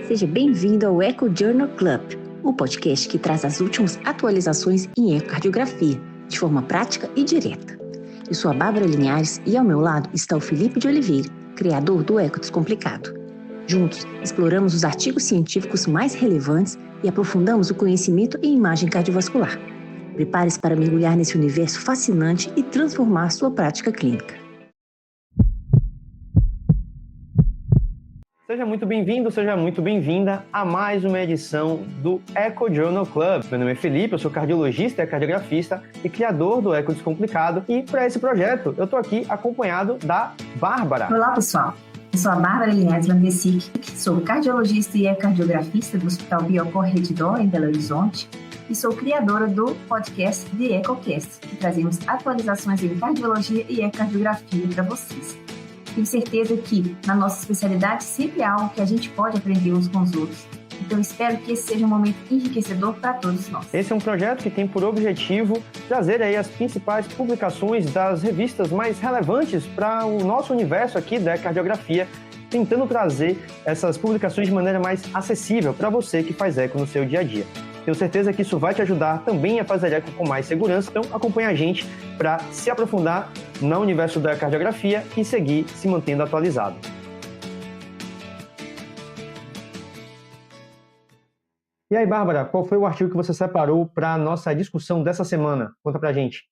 Seja bem-vindo ao Echo Journal Club, o podcast que traz as últimas atualizações em ecocardiografia, de forma prática e direta. Eu sou a Bárbara Linhares e ao meu lado está o Felipe de Oliveira, criador do Eco Descomplicado. Juntos, exploramos os artigos científicos mais relevantes e aprofundamos o conhecimento em imagem cardiovascular. Prepare-se para mergulhar nesse universo fascinante e transformar sua prática clínica. Seja muito bem-vindo, seja muito bem-vinda a mais uma edição do Echo Journal Club. Meu nome é Felipe, eu sou cardiologista e cardiografista e criador do Eco Descomplicado. E para esse projeto, eu estou aqui acompanhado da Bárbara. Olá, pessoal. Eu sou a Bárbara Linhares Landesic, sou cardiologista e ecocardiografista do Hospital Biocor Redditor, em Belo Horizonte, e sou criadora do podcast The EcoCast, que trazemos atualizações em cardiologia e ecocardiografia para vocês. Tenho certeza que, na nossa especialidade, sempre há algo que a gente pode aprender uns com os outros. Então, espero que esse seja um momento enriquecedor para todos nós. Esse é um projeto que tem por objetivo trazer aí as principais publicações das revistas mais relevantes para o nosso universo aqui da cardiografia, tentando trazer essas publicações de maneira mais acessível para você que faz eco no seu dia a dia. Tenho certeza que isso vai te ajudar também a fazer eco com mais segurança, então acompanha a gente para se aprofundar no universo da cardiografia e seguir se mantendo atualizado. E aí, Bárbara, qual foi o artigo que você separou para a nossa discussão dessa semana? Conta pra gente.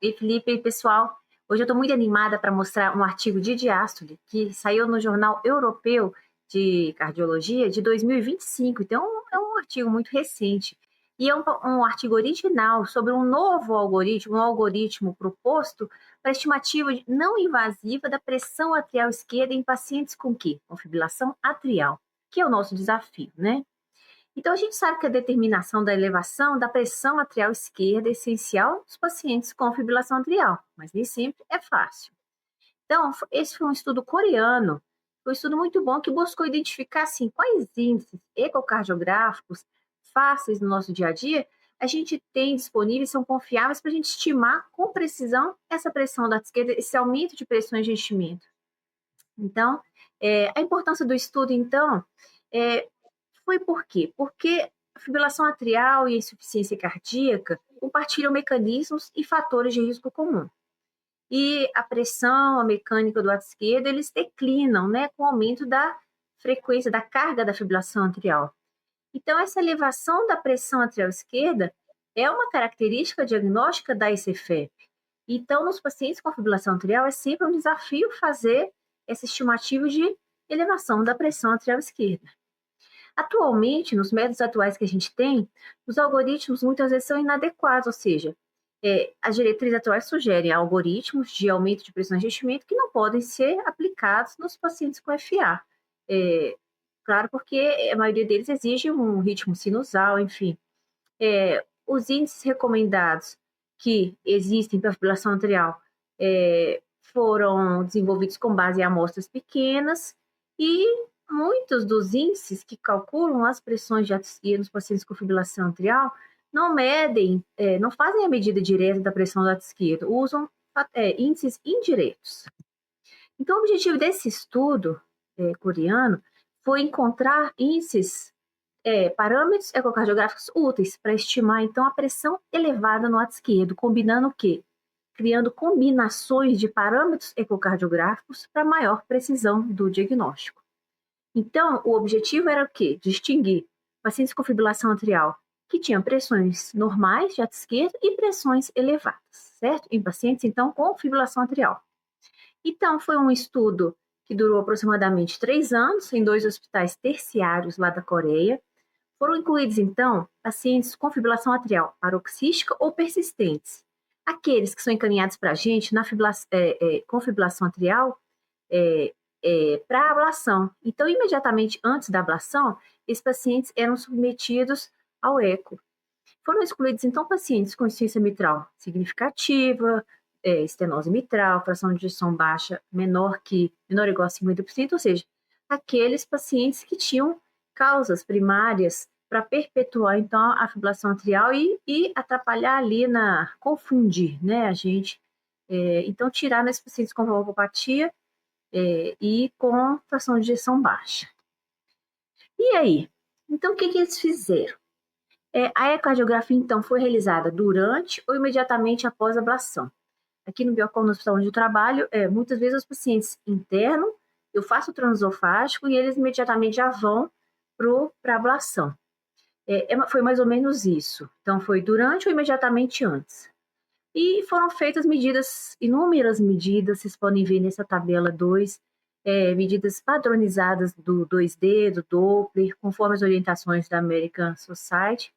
E Felipe, pessoal, hoje eu estou muito animada para mostrar um artigo de diástole que saiu no Jornal Europeu de Cardiologia de 2025, então é um artigo muito recente. E é um artigo original sobre um novo algoritmo, um algoritmo proposto para estimativa não invasiva da pressão atrial esquerda em pacientes com quê? Com fibrilação atrial, que é o nosso desafio, né? Então, a gente sabe que a determinação da elevação da pressão atrial esquerda é essencial nos pacientes com fibrilação atrial, mas nem sempre é fácil. Então, esse foi um estudo coreano, foi um estudo muito bom que buscou identificar assim, quais índices ecocardiográficos fáceis no nosso dia a dia a gente tem disponíveis, são confiáveis para a gente estimar com precisão essa pressão da esquerda, esse aumento de pressões de enchimento. Então, a importância do estudo, então, foi por quê? Porque a fibrilação atrial e a insuficiência cardíaca compartilham mecanismos e fatores de risco comum. E a pressão, a mecânica do lado esquerdo, eles declinam, né, com o aumento da frequência, da carga da fibrilação atrial. Então, essa elevação da pressão atrial esquerda é uma característica diagnóstica da ECFEP. Então, nos pacientes com fibrilação atrial, é sempre um desafio fazer essa estimativa de elevação da pressão atrial esquerda. Atualmente, nos métodos atuais que a gente tem, os algoritmos muitas vezes são inadequados, ou seja, as diretrizes atuais sugerem algoritmos de aumento de pressão de enchimento que não podem ser aplicados nos pacientes com FA. Claro, porque a maioria deles exige um ritmo sinusal, enfim. Os índices recomendados que existem para a fibrilação atrial foram desenvolvidos com base em amostras pequenas e muitos dos índices que calculam as pressões de ato esquerdo nos pacientes com fibrilação atrial não medem, não fazem a medida direta da pressão do ato esquerdo, usam índices indiretos. Então, o objetivo desse estudo coreano foi encontrar índices, parâmetros ecocardiográficos úteis para estimar, então, a pressão elevada no ato esquerdo, combinando o quê? Criando combinações de parâmetros ecocardiográficos para maior precisão do diagnóstico. Então, o objetivo era o quê? Distinguir pacientes com fibrilação atrial que tinham pressões normais de ato esquerdo e pressões elevadas, certo? Em pacientes, então, com fibrilação atrial. Então, foi um estudo que durou aproximadamente 3 anos em 2 hospitais terciários lá da Coreia. Foram incluídos, então, pacientes com fibrilação atrial paroxística ou persistentes. Aqueles que são encaminhados para a gente com fibrilação atrial para ablação. Então, imediatamente antes da ablação, esses pacientes eram submetidos ao eco. Foram excluídos, então, pacientes com insuficiência mitral significativa, estenose mitral, fração de ejeção baixa menor ou igual a 50%, ou seja, aqueles pacientes que tinham causas primárias para perpetuar, então, a fibrilação atrial e atrapalhar ali confundir, né, a gente Então, tirar nesses pacientes com valvopatia e com fração de ejeção baixa. E aí? Então, o que eles fizeram? A ecocardiografia, então, foi realizada durante ou imediatamente após a ablação. Aqui no Biocom, no hospital onde eu trabalho, muitas vezes os pacientes internam, eu faço o transesofágico e eles imediatamente já vão para a ablação. Foi mais ou menos isso. Então, foi durante ou imediatamente antes. E foram feitas inúmeras medidas, vocês podem ver nessa tabela 2, medidas padronizadas do 2D, do Doppler, conforme as orientações da American Society.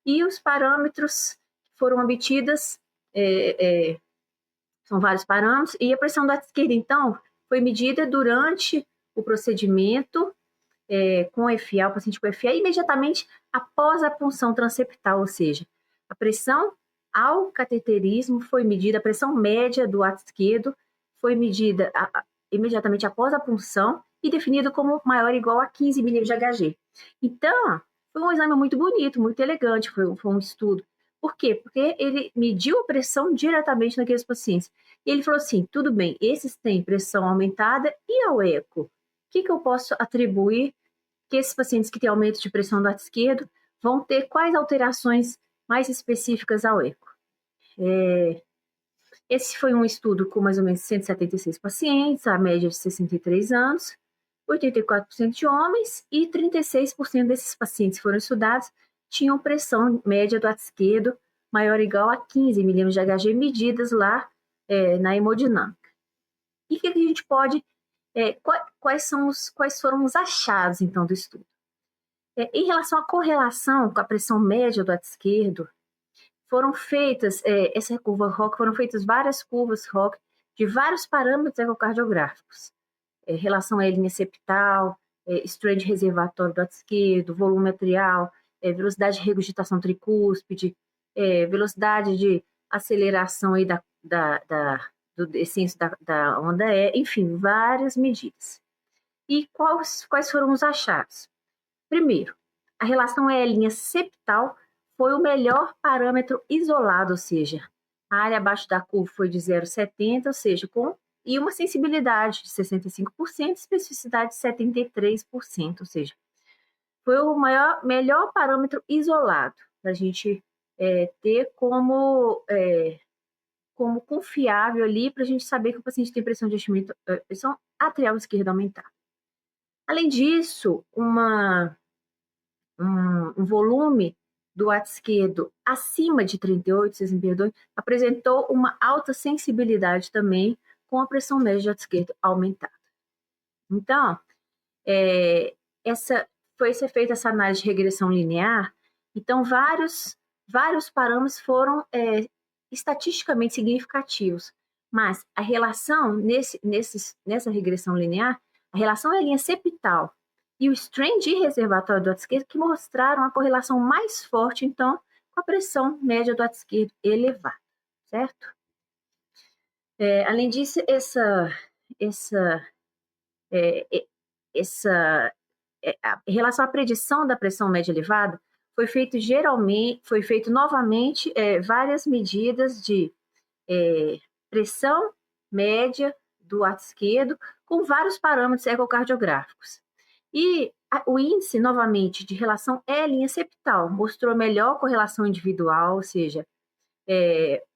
E os parâmetros que foram obtidos, são vários parâmetros, e a pressão do lado esquerdo, então, foi medida durante o procedimento, com FA, o paciente com FA, imediatamente após a punção transeptal, ou seja, a pressão ao cateterismo foi medida, a pressão média do ato esquerdo foi medida imediatamente após a punção e definida como maior ou igual a 15 milímetros de Hg. Então, foi um exame muito bonito, muito elegante, foi um estudo. Por quê? Porque ele mediu a pressão diretamente naqueles pacientes. E ele falou assim, tudo bem, esses têm pressão aumentada e ao eco? O que eu posso atribuir que esses pacientes que têm aumento de pressão do ato esquerdo vão ter quais alterações mais específicas ao eco? Esse foi um estudo com mais ou menos 176 pacientes, a média de 63 anos, 84% de homens e 36% desses pacientes que foram estudados tinham pressão média do ato esquerdo maior ou igual a 15 milímetros de Hg medidas lá na hemodinâmica. E o que a gente pode... quais foram os achados, então, do estudo? Em relação à correlação com a pressão média do ato esquerdo, foram feitas, essa curva ROC, foram feitas várias curvas ROC de vários parâmetros ecocardiográficos. Relação à linha septal, strain reservatório do ato esquerdo, volume atrial, velocidade de regurgitação tricúspide, velocidade de aceleração aí do descenso da onda enfim, várias medidas. E quais foram os achados? Primeiro, a relação linha septal foi o melhor parâmetro isolado, ou seja, a área abaixo da curva foi de 0,70, ou seja, e uma sensibilidade de 65%, especificidade de 73%, ou seja, foi o melhor parâmetro isolado para a gente ter como confiável ali para a gente saber que o paciente tem pressão atrial esquerda aumentada. Além disso, um volume do ato esquerdo acima de 38, vocês me perdoem, apresentou uma alta sensibilidade também com a pressão média do ato esquerdo aumentada. Então, foi feita essa análise de regressão linear, então vários parâmetros foram estatisticamente significativos, mas a relação nessa regressão linear, a relação linha septal e o strain de reservatório do ato esquerdo que mostraram a correlação mais forte, então, com a pressão média do ato esquerdo elevada, certo? Além disso, em relação à predição da pressão média elevada, foi feito novamente várias medidas de pressão média do ato esquerdo com vários parâmetros ecocardiográficos. E o índice, novamente, de relação linha septal mostrou melhor correlação individual, ou seja,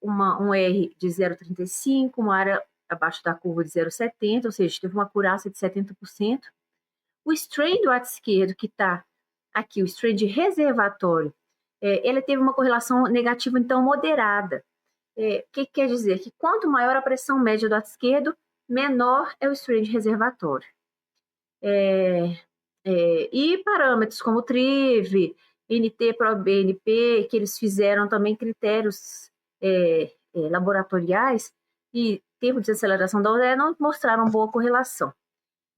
um R de 0,35, uma área abaixo da curva de 0,70, ou seja, teve uma acurácia de 70%. O strain do ato esquerdo, que está aqui, o strain de reservatório, ele teve uma correlação negativa, então, moderada. O que quer dizer? Que quanto maior a pressão média do ato esquerdo, menor é o strain de reservatório. E parâmetros como TRIV, NT-proBNP, que eles fizeram também critérios laboratoriais e tempo de aceleração da onda não mostraram boa correlação.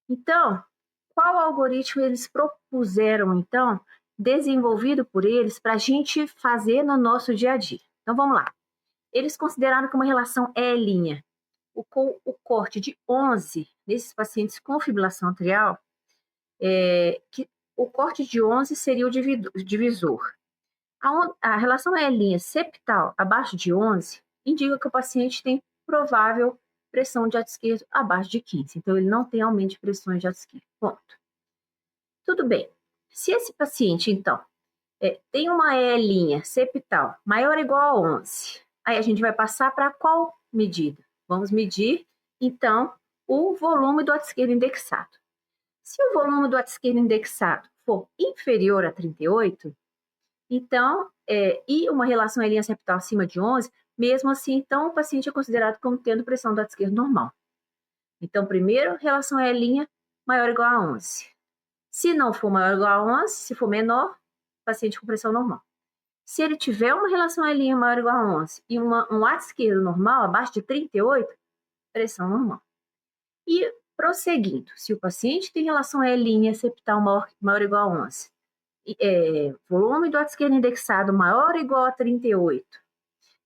Então, qual algoritmo eles propuseram, então, desenvolvido por eles, para a gente fazer no nosso dia a dia? Então, vamos lá. Eles consideraram que uma relação linha, o corte de 11 nesses pacientes com fibrilação atrial, que o corte de 11 seria o divisor. A relação linha septal abaixo de 11 indica que o paciente tem provável pressão de ato esquerdo abaixo de 15. Então, ele não tem aumento de pressão de ato esquerdo. Ponto. Tudo bem. Se esse paciente, então, tem uma E' septal maior ou igual a 11, aí a gente vai passar para qual medida? Vamos medir, então, o volume do ato esquerdo indexado. Se o volume do ato esquerdo indexado for inferior a 38, então, e uma relação E' septal acima de 11, mesmo assim, então, o paciente é considerado como tendo pressão do ato esquerdo normal. Então, primeiro, relação E' maior ou igual a 11. Se não for maior ou igual a 11, se for menor, paciente com pressão normal. Se ele tiver uma relação E' maior ou igual a 11 e um ato esquerdo normal abaixo de 38, pressão normal. E prosseguindo, se o paciente tem relação E' septal maior ou igual a 11, volume do ato esquerdo indexado maior ou igual a 38,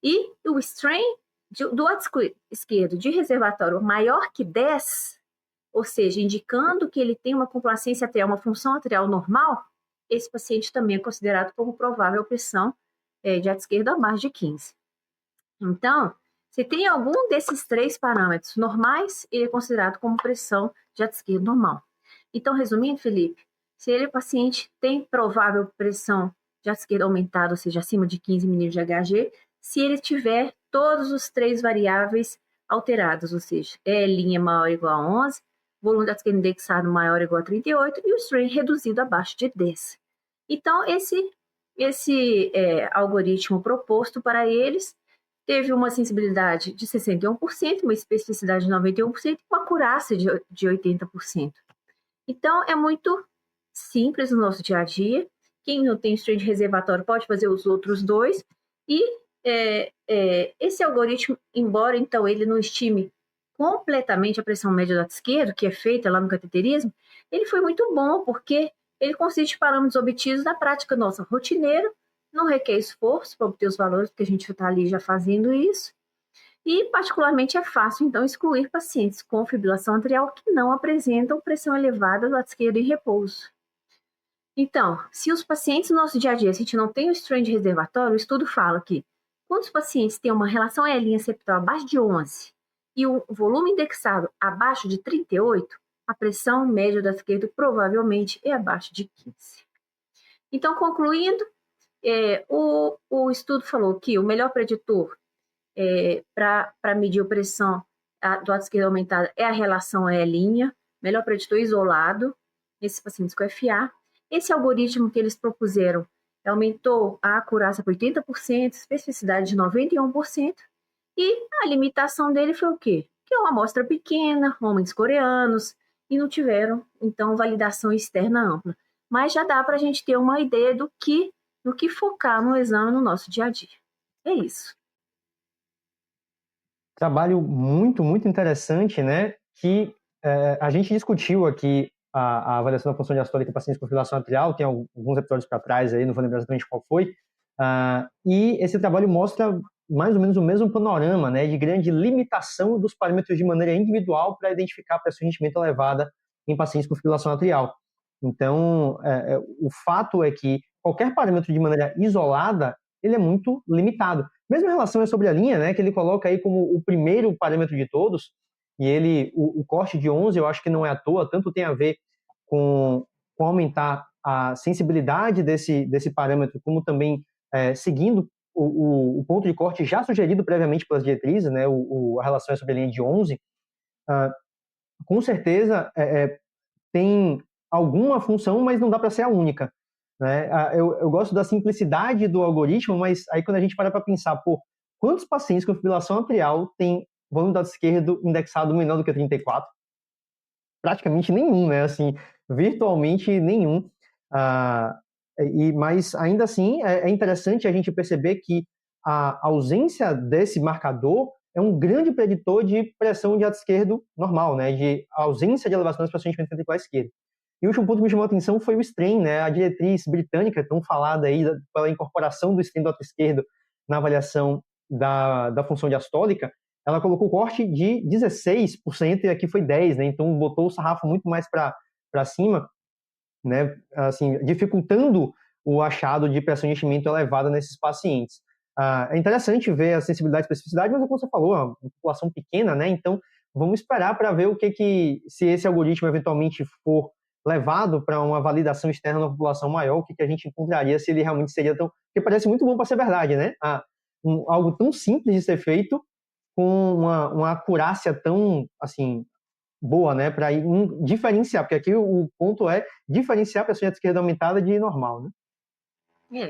e o strain do ato esquerdo de reservatório maior que 10, ou seja, indicando que ele tem uma complacência atrial, uma função atrial normal, esse paciente também é considerado como provável pressão de ato esquerdo abaixo de 15. Então, se tem algum desses 3 parâmetros normais, ele é considerado como pressão de ato esquerdo normal. Então, resumindo, Felipe, se o paciente tem provável pressão de ato esquerdo aumentada, ou seja, acima de 15 milímetros de Hg, se ele tiver todos os 3 variáveis alterados, ou seja, E' maior ou igual a 11, volume de ato esquerdo indexado maior ou igual a 38 e o strain reduzido abaixo de 10. Então, esse algoritmo proposto para eles teve uma sensibilidade de 61%, uma especificidade de 91% e uma acurácia de 80%. Então, é muito simples no nosso dia a dia. Quem não tem strain de reservatório pode fazer os outros 2. E esse algoritmo, embora então ele não estime completamente a pressão média do ato esquerdo, que é feita lá no cateterismo, ele foi muito bom, porque ele consiste em parâmetros obtidos na prática nossa rotineira, não requer esforço para obter os valores, porque a gente está ali já fazendo isso. E, particularmente, é fácil, então, excluir pacientes com fibrilação atrial que não apresentam pressão elevada do ato esquerdo em repouso. Então, se os pacientes no nosso dia a dia, se a gente não tem o strain de reservatório, o estudo fala que quando os pacientes têm uma relação E' septal abaixo de 11 e o volume indexado abaixo de 38, a pressão média do ato esquerdo provavelmente é abaixo de 15. Então, concluindo, o estudo falou que o melhor preditor para medir a pressão do ato esquerdo aumentada é a relação E', melhor preditor isolado, nesses pacientes com FA. Esse algoritmo que eles propuseram aumentou a acurácia para 80%, especificidade de 91%, e a limitação dele foi o quê? Que é uma amostra pequena, homens coreanos, e não tiveram, então, validação externa ampla. Mas já dá para a gente ter uma ideia do que focar no exame no nosso dia a dia. É isso. Trabalho muito, muito interessante, né? Que a gente discutiu aqui a avaliação da função diastólica em pacientes com fibrilação atrial, tem alguns episódios para trás aí, não vou lembrar exatamente qual foi, e esse trabalho mostra mais ou menos o mesmo panorama, né, de grande limitação dos parâmetros de maneira individual para identificar a pressão de rendimento elevada em pacientes com fibrilação atrial. Então, o fato é que qualquer parâmetro de maneira isolada, ele é muito limitado. Mesmo em relação à sobrelinha, né, que ele coloca aí como o primeiro parâmetro de todos, e o corte de 11, eu acho que não é à toa, tanto tem a ver com aumentar a sensibilidade desse parâmetro, como também seguindo o ponto de corte já sugerido previamente pelas diretrizes, né, a relação à sobrelinha de 11, com certeza tem alguma função, mas não dá para ser a única. Né? Eu gosto da simplicidade do algoritmo, mas aí quando a gente para pensar, quantos pacientes com fibrilação atrial têm volume do ato esquerdo indexado menor do que 34? Praticamente nenhum, né? Assim, virtualmente nenhum. Mas ainda assim é interessante a gente perceber que a ausência desse marcador é um grande preditor de pressão de ato esquerdo normal, né? De ausência de elevação das pressões de ventricular esquerdo. E o último ponto que me chamou a atenção foi o strain, né? A diretriz britânica, tão falada aí pela incorporação do strain do ato esquerdo na avaliação da função diastólica, ela colocou o corte de 16% e aqui foi 10%, né? Então botou o sarrafo muito mais para cima, né? Assim, dificultando o achado de pressão de enchimento elevada nesses pacientes. É interessante ver a sensibilidade e especificidade, mas como você falou, é uma população pequena, né? Então, vamos esperar para ver se esse algoritmo eventualmente for levado para uma validação externa na população maior, o que a gente encontraria se ele realmente seria tão... Porque parece muito bom para ser verdade, né? Algo tão simples de ser feito, com uma acurácia tão, assim, boa, né? Para diferenciar, porque aqui o ponto é diferenciar a pessoa de esquerda aumentada de normal, né?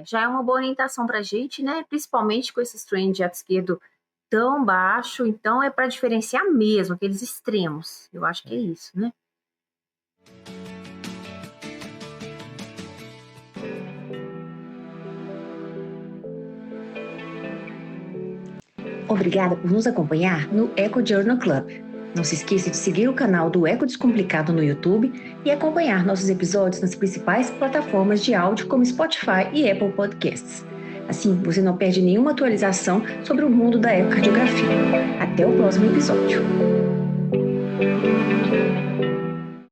Já é uma boa orientação para a gente, né? Principalmente com esses trends de ato esquerdo tão baixo, então é para diferenciar mesmo aqueles extremos. Eu acho que é isso, né? Obrigada por nos acompanhar no Eco Journal Club. Não se esqueça de seguir o canal do Eco Descomplicado no YouTube e acompanhar nossos episódios nas principais plataformas de áudio como Spotify e Apple Podcasts. Assim, você não perde nenhuma atualização sobre o mundo da ecocardiografia. Até o próximo episódio.